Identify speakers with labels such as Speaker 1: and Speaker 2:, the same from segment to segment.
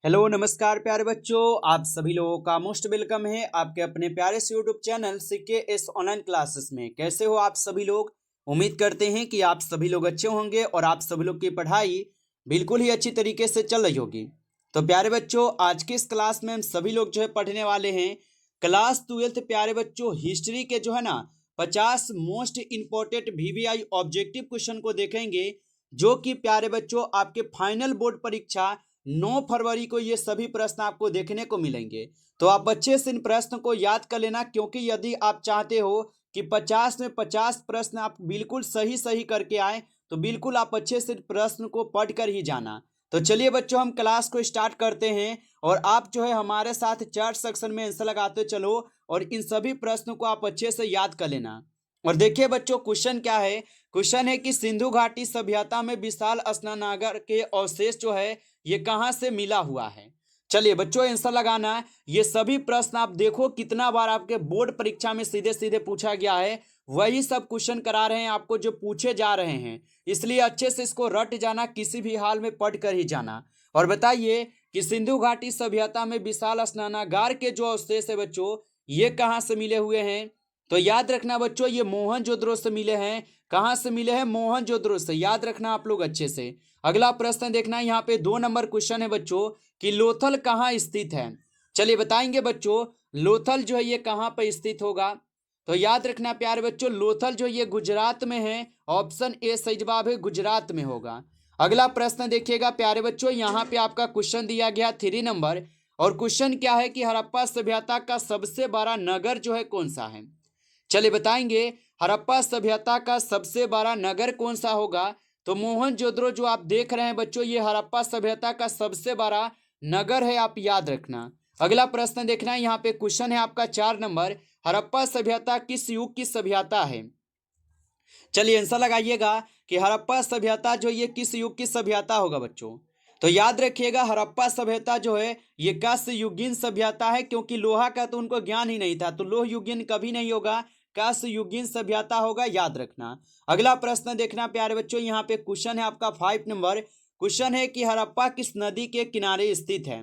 Speaker 1: Hello नमस्कार प्यारे बच्चों, आप सभी लोगों का मोस्ट वेलकम है आपके अपने प्यारे से YouTube channel CKS online classes में। कैसे हो आप सभी लोग? उम्मीद करते हैं कि आप सभी लोग अच्छे होंगे और आप सभी लोग की पढ़ाई बिल्कुल ही अच्छी तरीके से चल रही होगी। तो प्यारे बच्चों, आज की इस क्लास में हम सभी लोग जो है पढ़ने वाले हैं क्लास 12 प्यारे बच्चों हिस्ट्री के जो है ना 50 most important VVI objective question को देखेंगे, जो कि प्यारे बच्चों आपके फाइनल बोर्ड परीक्षा 9 फरवरी को ये सभी प्रश्न आपको देखने को मिलेंगे। तो आप अच्छे से इन प्रश्न को याद कर लेना, क्योंकि यदि आप चाहते हो कि 50 में 50 प्रश्न आप बिल्कुल सही सही करके आए, तो बिल्कुल आप अच्छे से प्रश्न को पढ़ कर ही जाना। तो चलिए बच्चों, हम क्लास को स्टार्ट करते हैं और आप जो है हमारे साथ चैट सेक्शन में आंसर लगाते चलो और इन सभी प्रश्नों को आप अच्छे से याद कर लेना। और देखिए बच्चों, क्वेश्चन क्या है। क्वेश्चन है कि सिंधु घाटी सभ्यता में विशाल स्नानागार के अवशेष जो है ये कहां से मिला हुआ है। चलिए बच्चों, आंसर लगाना है। ये सभी प्रश्न आप देखो कितना बार आपके बोर्ड परीक्षा में सीधे सीधे पूछा गया है, वही सब क्वेश्चन करा रहे हैं आपको जो पूछे जा रहे हैं। इसलिए अच्छे से इसको रट जाना, किसी भी हाल में पढ़ कर ही जाना। और बताइए कि सिंधु घाटी सभ्यता में विशाल स्नानागार के जो अवशेष है बच्चों, ये कहाँ से मिले हुए हैं। तो याद रखना बच्चों, ये मोहनजोदड़ो से मिले हैं। कहाँ से मिले हैं? मोहनजोदड़ो से। याद रखना आप लोग अच्छे से। अगला प्रश्न देखना, यहाँ पे 2 नंबर क्वेश्चन है बच्चों कि लोथल कहाँ स्थित है। चलिए बताएंगे बच्चों, लोथल जो है ये कहाँ पर स्थित होगा। तो याद रखना प्यारे बच्चों, लोथल जो ये गुजरात में है। ऑप्शन ए सही जवाब है, गुजरात में होगा। अगला प्रश्न देखिएगा प्यारे बच्चों, यहाँ पे आपका क्वेश्चन दिया गया 3 नंबर। और क्वेश्चन क्या है कि हड़प्पा सभ्यता का सबसे बड़ा नगर जो है कौन सा है। चलिए बताएंगे, हड़प्पा सभ्यता का सबसे बड़ा नगर कौन सा होगा। तो मोहनजोदड़ो जो आप देख रहे हैं बच्चों, ये हड़प्पा सभ्यता का सबसे बड़ा नगर है, आप याद रखना। अगला प्रश्न देखना है, यहाँ पे क्वेश्चन है आपका 4 नंबर। हड़प्पा सभ्यता किस युग की सभ्यता है। चलिए आंसर लगाइएगा कि हड़प्पा सभ्यता जो ये किस युग की सभ्यता होगा बच्चों। तो याद रखिएगा, हड़प्पा सभ्यता जो है ये कांस्य युगीन सभ्यता है, क्योंकि लोहा का तो उनको ज्ञान ही नहीं था, तो लोह युगीन कभी नहीं होगा, कांस्य युगीन सभ्यता होगा, याद रखना। अगला प्रश्न देखना प्यारे बच्चों, यहाँ पे क्वेश्चन है आपका 5 नंबर। क्वेश्चन है कि हड़प्पा किस नदी के किनारे स्थित है।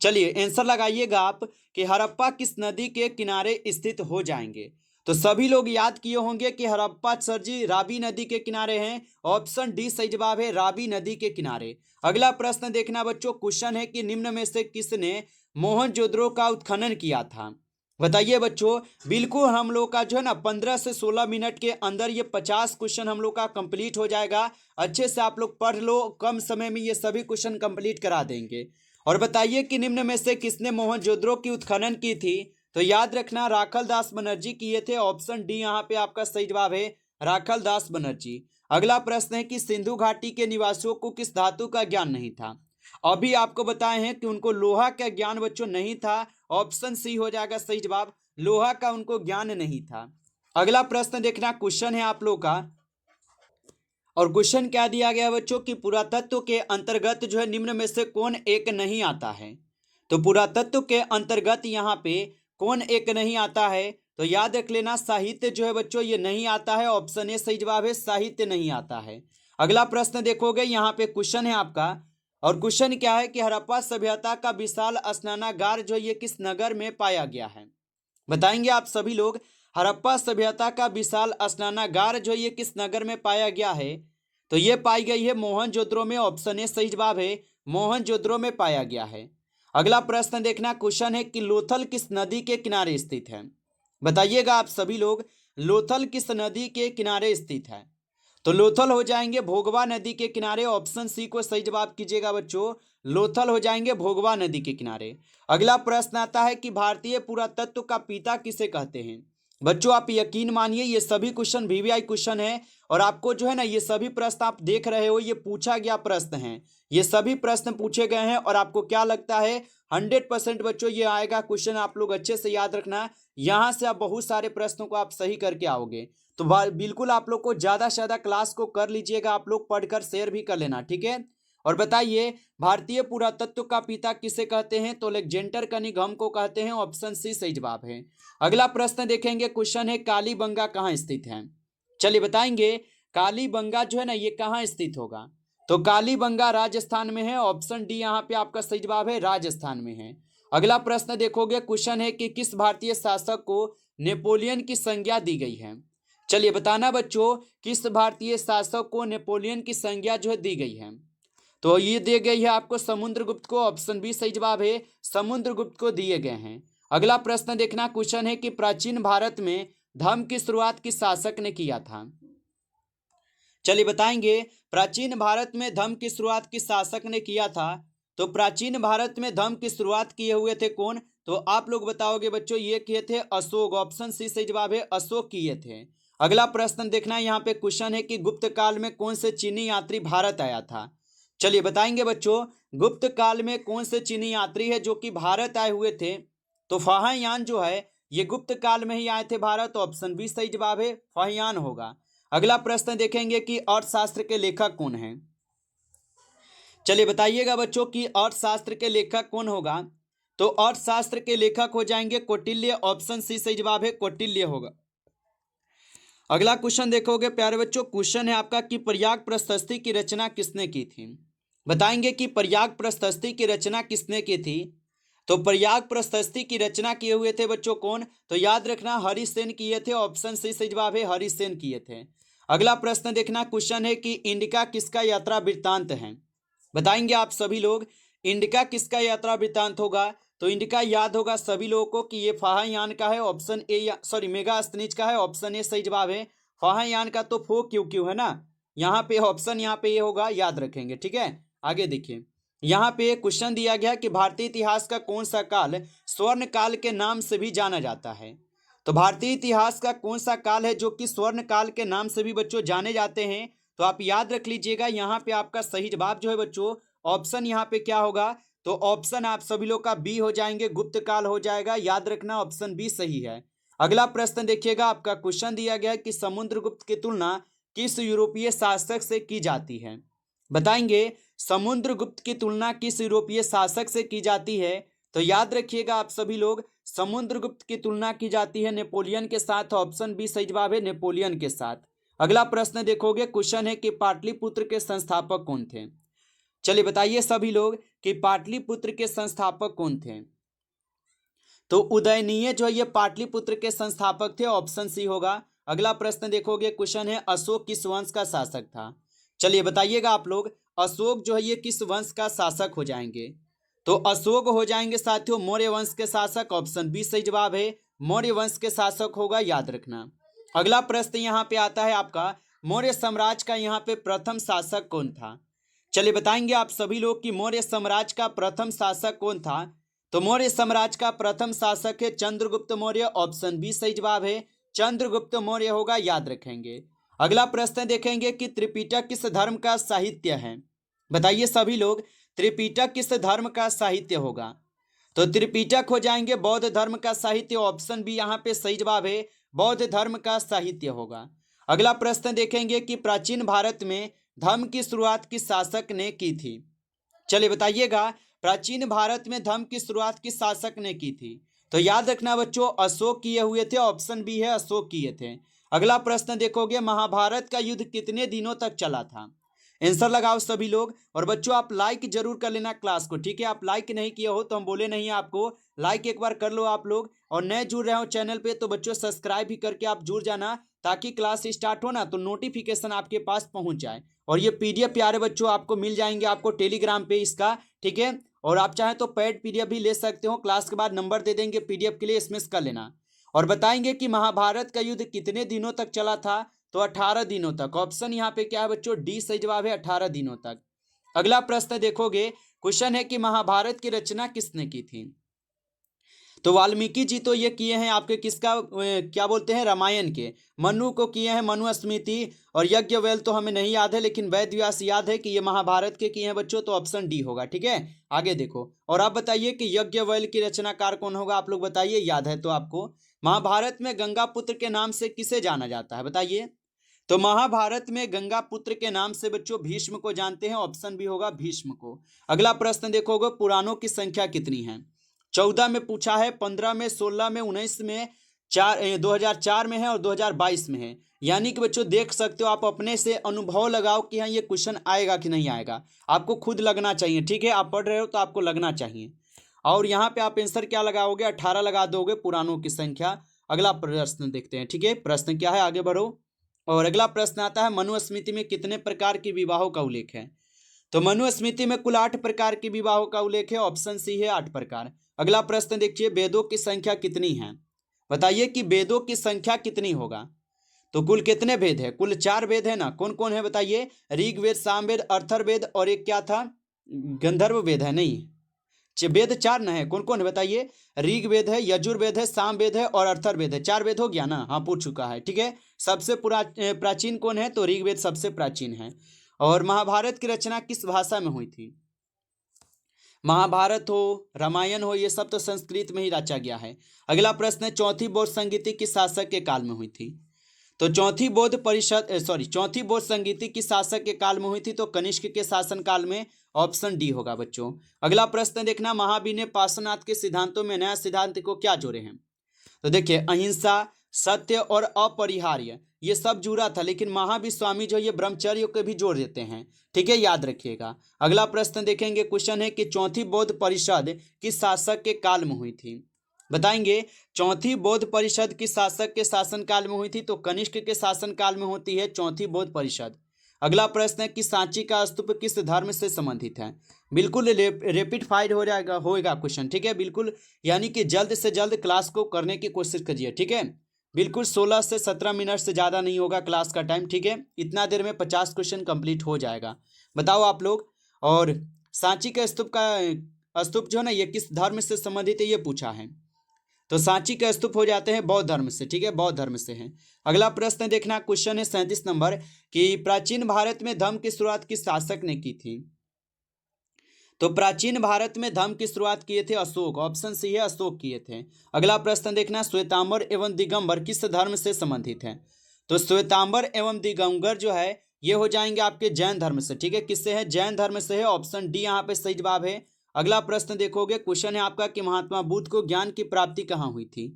Speaker 1: चलिए आंसर लगाइएगा आप कि हड़प्पा किस नदी के किनारे स्थित हो जाएंगे। तो सभी लोग याद किए होंगे कि हड़प्पा सर जी रावी नदी के किनारे हैं। ऑप्शन डी सही जवाब है, रावी नदी के किनारे। अगला प्रश्न देखना बच्चों, क्वेश्चन है कि निम्न में से किसने मोहनजोदड़ो का उत्खनन किया था। बताइए बच्चों, बिल्कुल हम लोग का जो है ना 15 से 16 मिनट के अंदर ये 50 क्वेश्चन हम लोग का कंप्लीट हो जाएगा। अच्छे से आप लोग पढ़ लो, कम समय में ये सभी क्वेश्चन कंप्लीट करा देंगे। और बताइए कि निम्न में से किसने मोहनजोदड़ो की उत्खनन की थी। तो याद रखना, राखल दास बनर्जी किए थे। ऑप्शन डी यहाँ पे आपका सही जवाब है, राखल दास बनर्जी। अगला प्रश्न है कि सिंधु घाटी के निवासियों को किस धातु का ज्ञान नहीं था। अभी आपको बताए हैं कि उनको लोहा का ज्ञान बच्चों नहीं था। ऑप्शन सी हो जाएगा सही जवाब, लोहा का उनको ज्ञान नहीं था। अगला प्रश्न देखना, क्वेश्चन है आप लोग का, और क्वेश्चन क्या दिया गया बच्चों कि पुरातत्व के अंतर्गत जो है निम्न में से कौन एक नहीं आता है। तो पुरातत्व के अंतर्गत यहाँ पे कौन एक नहीं आता है। तो याद रख लेना, साहित्य जो है बच्चों ये नहीं आता है। ऑप्शन ए सही जवाब है, साहित्य नहीं आता है। अगला प्रश्न देखोगे, यहाँ पे क्वेश्चन है आपका, और क्वेश्चन क्या है कि हड़प्पा सभ्यता का विशाल स्नानागार जो ये किस नगर में पाया गया है। बताएंगे आप सभी लोग, हड़प्पा सभ्यता का विशाल स्नानागार जो ये किस नगर में पाया गया है। तो ये पाई गई है मोहनजोदड़ो में। ऑप्शन ए सही जवाब है, मोहनजोदड़ो में पाया गया है। अगला प्रश्न देखना, क्वेश्चन है कि लोथल किस नदी के किनारे स्थित है। बताइएगा आप सभी लोग, लोथल किस नदी के किनारे स्थित है। तो लोथल हो जाएंगे भोगवा नदी के किनारे। ऑप्शन सी को सही जवाब कीजिएगा बच्चों, लोथल हो जाएंगे भोगवा नदी के किनारे। अगला प्रश्न आता है कि भारतीय पुरातत्व का पिता किसे कहते हैं। बच्चों आप यकीन मानिए, ये सभी क्वेश्चन VVI क्वेश्चन है, और आपको जो है ना ये सभी प्रश्न आप देख रहे हो, ये पूछा गया प्रश्न है। ये सभी प्रश्न पूछे गए हैं, और आपको क्या लगता है 100% बच्चों ये आएगा क्वेश्चन। आप लोग अच्छे से याद रखना, यहाँ से आप बहुत सारे प्रश्नों को आप सही करके आओगे। तो बिल्कुल आप लोग को ज़्यादा से ज़्यादा क्लास को कर लीजिएगा, आप लोग पढ़कर शेयर भी कर लेना, ठीक है। और बताइए, भारतीय पुरातत्व का पिता किसे कहते हैं। तो अलेक्जेंडर कनिंघम को कहते हैं। ऑप्शन सी सही जवाब है। अगला प्रश्न देखेंगे, क्वेश्चन है कालीबंगा कहाँ स्थित है। चलिए बताएंगे, कालीबंगा जो है ना ये कहाँ स्थित होगा। तो कालीबंगा राजस्थान में है, ऑप्शन डी यहाँ पे आपका सही जवाब है, राजस्थान में है। अगला प्रश्न देखोगे, क्वेश्चन है कि किस भारतीय शासक को नेपोलियन की संज्ञा दी गई है। चलिए बताना बच्चों, किस भारतीय शासक को नेपोलियन की संज्ञा जो है दी गई है। तो ये दी गई है आपको समुद्रगुप्त को, ऑप्शन बी सही जवाब है, समुद्रगुप्त को दिए गए हैं। अगला प्रश्न देखना, क्वेश्चन है कि प्राचीन भारत में धर्म की शुरुआत किस शासक ने किया था। चलिए बताएंगे, प्राचीन भारत में धर्म की शुरुआत किस शासक ने किया था। तो प्राचीन भारत में धर्म की शुरुआत किए हुए थे कौन, तो आप लोग बताओगे बच्चों, ये किए थे अशोक, ऑप्शन सी सही जवाब है, अशोक किए थे। अगला प्रश्न देखना, यहाँ पे क्वेश्चन है कि गुप्त काल में कौन से चीनी यात्री भारत आया था। चलिए बताएंगे बच्चों, गुप्त काल में कौन से चीनी यात्री है जो कि भारत आए हुए थे। तो फाहियान जो है ये गुप्त काल में ही आए थे भारत, ऑप्शन बी सही जवाब है, फाहियान होगा। अगला प्रश्न देखेंगे कि अर्थशास्त्र के लेखक कौन हैं। चलिए बताइएगा बच्चों कि अर्थशास्त्र के लेखक कौन होगा। तो अर्थशास्त्र के लेखक हो जाएंगे कौटिल्य, ऑप्शन सी सही जवाब है, कौटिल्य होगा। अगला क्वेश्चन देखोगे प्यारे बच्चों, क्वेश्चन है आपका कि प्रयाग प्रशस्ति की रचना किसने की थी। बताएंगे कि प्रयाग प्रशस्ति की रचना किसने की थी। तो प्रयाग प्रशस्ति की रचना किए हुए थे बच्चों कौन, तो याद रखना हरिसेन किए थे, ऑप्शन सी सही जवाब है, हरिसेन किए थे। अगला प्रश्न देखना, क्वेश्चन है कि इंडिका किसका यात्रा वृत्तांत है। बताएंगे आप सभी लोग, इंडिका किसका यात्रा वृत्तांत होगा। तो इंडिका याद होगा सभी लोगों को कि ये फाहायान का है, ऑप्शन ए, सॉरी मेगास्थनीज का है, ऑप्शन ए सही जवाब है। फाहायान का तो फो क्यू क्यू है ना, यहाँ पे ऑप्शन यहाँ पे ये होगा, याद रखेंगे, ठीक है। आगे देखिए, यहाँ पे क्वेश्चन दिया गया कि भारतीय इतिहास का कौन सा काल स्वर्ण काल के नाम से भी जाना जाता है। तो भारतीय इतिहास का कौन सा काल है जो कि स्वर्ण काल के नाम से भी बच्चों जाने जाते हैं। तो आप याद रख लीजिएगा, यहाँ पे आपका सही जवाब जो है बच्चों, ऑप्शन यहाँ पे क्या होगा, तो ऑप्शन आप सभी लोग का बी हो जाएंगे, गुप्त काल हो जाएगा, याद रखना ऑप्शन बी सही है। अगला प्रश्न देखिएगा, आपका क्वेश्चन दिया गया है कि समुद्रगुप्त की तुलना किस यूरोपीय शासक से की जाती है। बताएंगे समुद्रगुप्त की तुलना किस यूरोपीय शासक से की जाती है। तो याद रखिएगा आप सभी लोग, समुद्रगुप्त की तुलना की जाती है नेपोलियन के साथ, ऑप्शन बी सही जवाब है, नेपोलियन के साथ। अगला प्रश्न देखोगे, क्वेश्चन है कि पाटलिपुत्र के संस्थापक कौन थे। चलिए बताइए सभी लोग कि पाटलिपुत्र के संस्थापक कौन थे। तो उदयनीय जो है ये पाटलिपुत्र के संस्थापक थे, ऑप्शन सी होगा। अगला प्रश्न देखोगे, क्वेश्चन है अशोक किस वंश का शासक था। चलिए बताइएगा आप लोग, अशोक जो है ये किस वंश का शासक हो जाएंगे। तो अशोक हो जाएंगे साथियों मौर्य वंश के शासक, ऑप्शन बी सही जवाब है, मौर्य वंश के शासक होगा, याद रखना। अगला प्रश्न यहाँ पे आता है आपका, मौर्य साम्राज्य का यहाँ पे प्रथम शासक कौन था। चलिए बताएंगे आप सभी लोग कि मौर्य साम्राज्य का प्रथम शासक कौन था। तो मौर्य साम्राज्य का प्रथम शासक है चंद्रगुप्त मौर्य, ऑप्शन बी सही जवाब है, चंद्रगुप्त मौर्य होगा, याद रखेंगे। अगला प्रश्न देखेंगे कि त्रिपिटक किस धर्म का साहित्य है। बताइए सभी लोग, त्रिपिटक किस धर्म का साहित्य होगा। तो त्रिपिटक हो जाएंगे बौद्ध धर्म का साहित्य, ऑप्शन बी यहाँ पे सही जवाब है, बौद्ध धर्म का साहित्य होगा। अगला प्रश्न देखेंगे कि प्राचीन भारत में धर्म की शुरुआत किस शासक ने की थी। चलिए बताइएगा, प्राचीन भारत में धर्म की शुरुआत किस शासक ने की थी। तो याद रखना बच्चों, अशोक किए हुए थे, ऑप्शन बी है, अशोक किए थे। अगला प्रश्न देखोगे, महाभारत का युद्ध कितने दिनों तक चला था। आंसर लगाओ सभी लोग, और बच्चों आप लाइक जरूर कर लेना क्लास को, ठीक है। आप लाइक नहीं किए हो तो हम बोले नहीं आपको, लाइक एक बार कर लो आप लोग, और नए जुड़ रहे हो चैनल पे तो बच्चों सब्सक्राइब भी करके आप जुड़ जाना, ताकि क्लास स्टार्ट हो ना तो नोटिफिकेशन आपके पास पहुंच जाए। और ये पीडीएफ प्यारे बच्चों आपको मिल जाएंगे आपको टेलीग्राम पे इसका, ठीक है। और आप चाहें तो पेड पीडीएफ भी ले सकते हो, क्लास के बाद नंबर दे देंगे पीडीएफ के लिए, एसएमएस कर लेना। और बताएंगे कि महाभारत का युद्ध कितने दिनों तक चला था। तो 18 दिनों तक, ऑप्शन यहाँ पे क्या है बच्चों, डी सही जवाब है, 18 दिनों तक। अगला प्रश्न देखोगे, क्वेश्चन है कि महाभारत की रचना किसने की थी। तो वाल्मीकि जी तो ये किए हैं आपके किसका क्या बोलते हैं, रामायण के। मनु को किए हैं मनुस्मृति, और यज्ञवल्क्य तो हमें नहीं याद है, लेकिन वेद व्यास याद है कि ये महाभारत के किए हैं बच्चों, तो ऑप्शन डी होगा, ठीक है। आगे देखो, और आप बताइए कि यज्ञवल्क्य की रचनाकार कौन होगा, आप लोग बताइए, याद है तो आपको। महाभारत में गंगा पुत्र के नाम से किसे जाना जाता है, बताइए। तो महाभारत में गंगा पुत्र के नाम से बच्चों भीष्म को जानते हैं, ऑप्शन बी होगा, भीष्म को। अगला प्रश्न देखोगे, पुराणों की संख्या कितनी है। 14 में पूछा है, 15 में, 16 में, 19 में, 2004 में है और 2022 में है। यानी कि बच्चों देख सकते हो, आप अपने से अनुभव लगाओ कि हाँ ये क्वेश्चन आएगा कि नहीं आएगा, आपको खुद लगना चाहिए। ठीक है, आप पढ़ रहे हो तो आपको लगना चाहिए। और यहाँ पे आप आंसर क्या लगाओगे, 18 लगा दोगे, पुराणों की संख्या। अगला प्रश्न देखते हैं। ठीक है, प्रश्न क्या है, आगे बढ़ो। और अगला प्रश्न आता है, मनुस्मृति में कितने प्रकार के विवाहों का उल्लेख है। तो मनुस्मृति में कुल 8 प्रकार के विवाहों का उल्लेख है। ऑप्शन सी है 8 प्रकार। अगला प्रश्न देखिए, वेदों की संख्या कितनी है। बताइए कि वेदों की संख्या कितनी होगा। तो कुल कितने वेद है, कुल 4 वेद है ना। कौन कौन है बताइए, ऋग्वेद, सामवेद, अथर्ववेद और एक क्या था, गंधर्व वेद है। नहीं, वेद 4 न है। कौन कौन है बताइए, ऋग्वेद है, यजुर्वेद है, सामवेद है और अथर्ववेद है। 4 वेद हो गया ना, हाँ पूछ चुका है। ठीक है, सबसे प्राचीन कौन है, तो ऋग्वेद सबसे प्राचीन है। और महाभारत की रचना किस भाषा में हुई थी। महाभारत हो, रामायण हो, ये सब तो संस्कृत में ही रचा गया है। अगला प्रश्न है, चौथी बौद्ध संगीति किस शासक के काल में हुई थी। तो चौथी बौद्ध संगीति किस शासक के काल में हुई थी, तो कनिष्क के शासन काल में। ऑप्शन डी होगा बच्चों। अगला प्रश्न देखना, महावीर ने पार्श्वनाथ के सिद्धांतों में नया सिद्धांत को क्या जोड़े हैं। तो देखिए, अहिंसा, सत्य और अपरिहार्य ये सब जुड़ा था, लेकिन महावीर स्वामी जो ये ब्रह्मचर्य को भी जोड़ देते हैं। ठीक है, याद रखिएगा। अगला प्रश्न देखेंगे, क्वेश्चन है कि चौथी बौद्ध परिषद किस शासक के काल में हुई थी। बताएंगे, चौथी बौद्ध परिषद किस शासक के शासनकाल में हुई थी, तो कनिष्क के शासनकाल में होती है चौथी बौद्ध परिषद। अगला प्रश्न है कि सांची का स्तूप किस धर्म से संबंधित है। बिल्कुल रेपिड फायर हो जाएगा, होएगा क्वेश्चन। ठीक है, बिल्कुल, यानी कि जल्द से जल्द क्लास को करने की कोशिश करिए। ठीक है, बिल्कुल 16 से 17 मिनट से ज़्यादा नहीं होगा क्लास का टाइम। ठीक है, इतना देर में 50 क्वेश्चन कंप्लीट हो जाएगा। बताओ आप लोग। और सांची का स्तूप जो है ना, ये किस धर्म से संबंधित है, ये पूछा है। तो सांची का स्तूप हो जाते हैं बौद्ध धर्म से। ठीक है, बौद्ध धर्म से हैं। अगला प्रश्न देखना, क्वेश्चन है 37 नंबर, कि प्राचीन भारत में धर्म की शुरुआत किस शासक ने की थी। तो प्राचीन भारत में धर्म की शुरुआत किए थे अशोक। ऑप्शन सी है, अशोक किए थे। अगला प्रश्न देखना, श्वेतांबर एवं दिगंबर किस धर्म से संबंधित है। तो श्वेतांबर एवं दिगंबर जो है ये हो जाएंगे आपके जैन धर्म से। ठीक है, किससे है, जैन धर्म से है। ऑप्शन डी यहाँ पे सही जवाब है। अगला प्रश्न देखोगे, क्वेश्चन है आपका कि महात्मा बुद्ध को ज्ञान की प्राप्ति कहाँ हुई थी।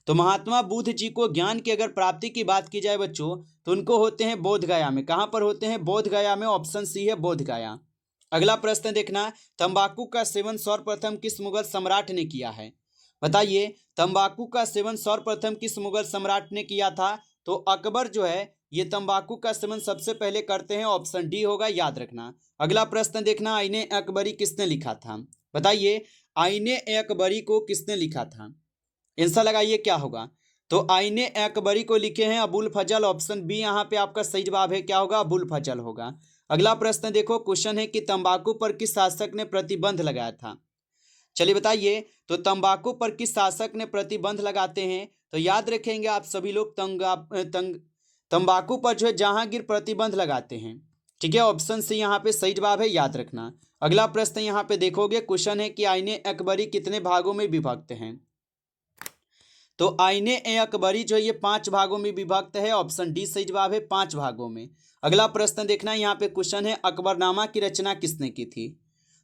Speaker 1: तो महात्मा बुद्ध जी को ज्ञान की अगर प्राप्ति की बात की जाए बच्चों, तो उनको होते हैं बोध गया में। कहाँ पर होते हैं, बोध गया में। ऑप्शन सी है, बोध गया। अगला प्रश्न देखना, तंबाकू का सेवन सर्वप्रथम किस मुगल सम्राट ने किया है। बताइए, तंबाकू का सेवन सर्वप्रथम किस मुगल सम्राट ने किया था। तो अकबर जो है ये तंबाकू का सेवन सबसे पहले करते हैं। ऑप्शन डी होगा, याद रखना। अगला प्रश्न देखना, आईने अकबरी किसने लिखा था। बताइए, आईने अकबरी को किसने लिखा था। आंसर लगाइए क्या होगा। तो आईने अकबरी को लिखे हैं अबुल फजल। ऑप्शन बी यहाँ पे आपका सही जवाब है, क्या होगा, अबुल फजल होगा। अगला प्रश्न देखो, क्वेश्चन है कि तंबाकू पर किस शासक ने प्रतिबंध लगाया था। चलिए बताइए, तो तंबाकू पर किस शासक ने प्रतिबंध लगाते हैं। तो याद रखेंगे आप सभी लोग, तंबाकू पर जो है जहांगीर प्रतिबंध लगाते हैं। ठीक है, ऑप्शन सी यहाँ पे सही जवाब है, याद रखना। अगला प्रश्न यहाँ पे देखोगे, क्वेश्चन है कि आईने अकबरी कितने भागों में विभक्त हैं। तो आईने अकबरी जो ये 5 भागों में विभक्त है। ऑप्शन डी सही जवाब है, 5 भागों में। अगला प्रश्न देखना, यहाँ पे क्वेश्चन है अकबरनामा की रचना किसने की थी।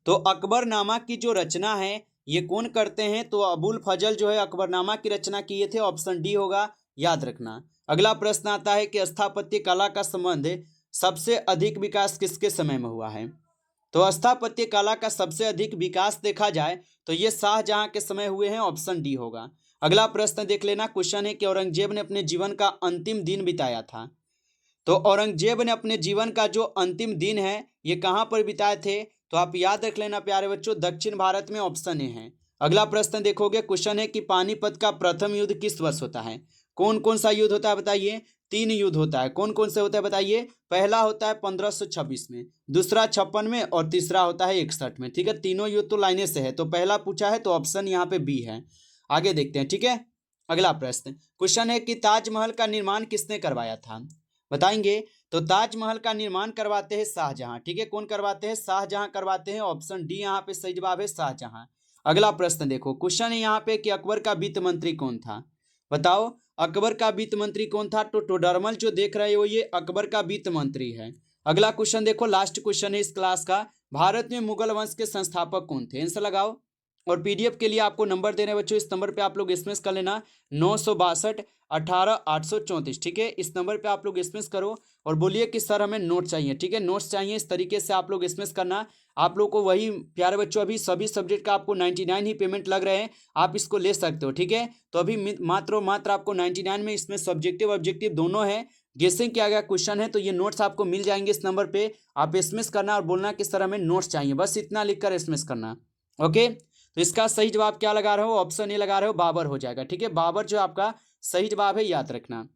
Speaker 1: तो अकबरनामा की जो रचना है ये कौन करते हैं, तो अबुल फजल जो है अकबरनामा की रचना किए थे। ऑप्शन डी होगा, याद रखना। अगला प्रश्न आता है कि स्थापत्य कला का संबंध सबसे अधिक विकास किसके समय में हुआ है। तो स्थापत्य कला का सबसे अधिक विकास देखा जाए तो ये शाहजहां के समय हुए हैं। ऑप्शन डी होगा। अगला प्रश्न देख लेना, क्वेश्चन है कि औरंगजेब ने अपने जीवन का अंतिम दिन बिताया था। तो औरंगजेब ने अपने जीवन का जो अंतिम दिन है ये कहाँ पर बिताए थे। तो आप याद रख लेना प्यारे बच्चों, दक्षिण भारत में। ऑप्शन ए है। अगला प्रश्न देखोगे, क्वेश्चन है कि पानीपत का प्रथम युद्ध किस वर्ष होता है। कौन कौन सा युद्ध होता है बताइए। 3 युद्ध होता है। कौन कौन से होता है बताइए। पहला होता है 1526 में, दूसरा 56 में और तीसरा होता है 61 में। ठीक है, तीनों युद्ध तो लाइने से है, तो पहला पूछा है तो ऑप्शन यहाँ पे बी है। आगे देखते हैं। ठीक है, अगला प्रश्न, क्वेश्चन है कि ताजमहल का निर्माण किसने करवाया था। बताएंगे, तो ताजमहल का निर्माण करवाते हैं शाहजहां। ठीक है, कौन करवाते हैं, शाहजहां करवाते हैं। ऑप्शन डी यहाँ पे सही जवाब है, शाहजहां। अगला प्रश्न देखो, क्वेश्चन है यहाँ पे कि अकबर का वित्त मंत्री कौन था। बताओ, अकबर का वित्त मंत्री कौन था। तो टोडरमल जो देख रहे हो ये अकबर का वित्त मंत्री है। अगला क्वेश्चन देखो, लास्ट क्वेश्चन है इस क्लास का, भारत में मुगल वंश के संस्थापक कौन थे। आंसर लगाओ। और पीडीएफ के लिए आपको नंबर दे रहे हैं बच्चों, इस नंबर पे आप लोग एसएमएस कर लेना 962 18 834, ठीक है। इस नंबर पे आप लोग एसएमएस करो और बोलिए कि सर हमें नोट चाहिए, ठीक है, नोट्स चाहिए। इस तरीके से आप लोग एसएमएस करना। आप लोग को वही प्यारे बच्चों अभी सभी सब्जेक्ट का आपको 99 ही पेमेंट लग रहे हैं, आप इसको ले सकते हो, ठीक है। तो अभी मात्र मात्र आपको 99 में इसमें सब्जेक्टिव ऑब्जेक्टिव दोनों है, गेसिंग किया गया क्वेश्चन है। तो ये नोट्स आपको मिल जाएंगे इस नंबर पे। आप एसएमएस करना और बोलना कि सर हमें नोट्स चाहिए, बस इतना लिखकर एसएमएस करना। ओके, तो इसका सही जवाब क्या लगा रहे हो, ऑप्शन ए लगा रहे हो, बाबर हो जाएगा, ठीक है। बाबर जो आपका सही जवाब है, याद रखना।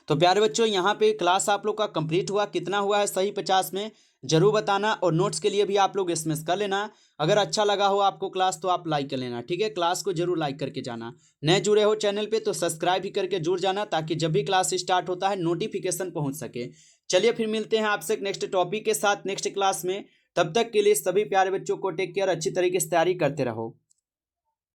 Speaker 1: तो प्यारे बच्चों यहाँ पे क्लास आप लोग का कंप्लीट हुआ, कितना हुआ है सही 50 में जरूर बताना। और नोट्स के लिए भी आप लोग एसएमएस कर लेना। अगर अच्छा लगा हो आपको क्लास तो आप लाइक कर लेना, ठीक है। क्लास को जरूर लाइक करके जाना। नए जुड़े हो चैनल पे तो सब्सक्राइब भी करके जुड़ जाना, ताकि जब भी क्लास स्टार्ट होता है नोटिफिकेशन पहुंच सके। चलिए फिर मिलते हैं आपसे नेक्स्ट टॉपिक के साथ नेक्स्ट क्लास में। तब तक के लिए सभी प्यारे बच्चों को टेक केयर, अच्छी तरीके से तैयारी करते रहो।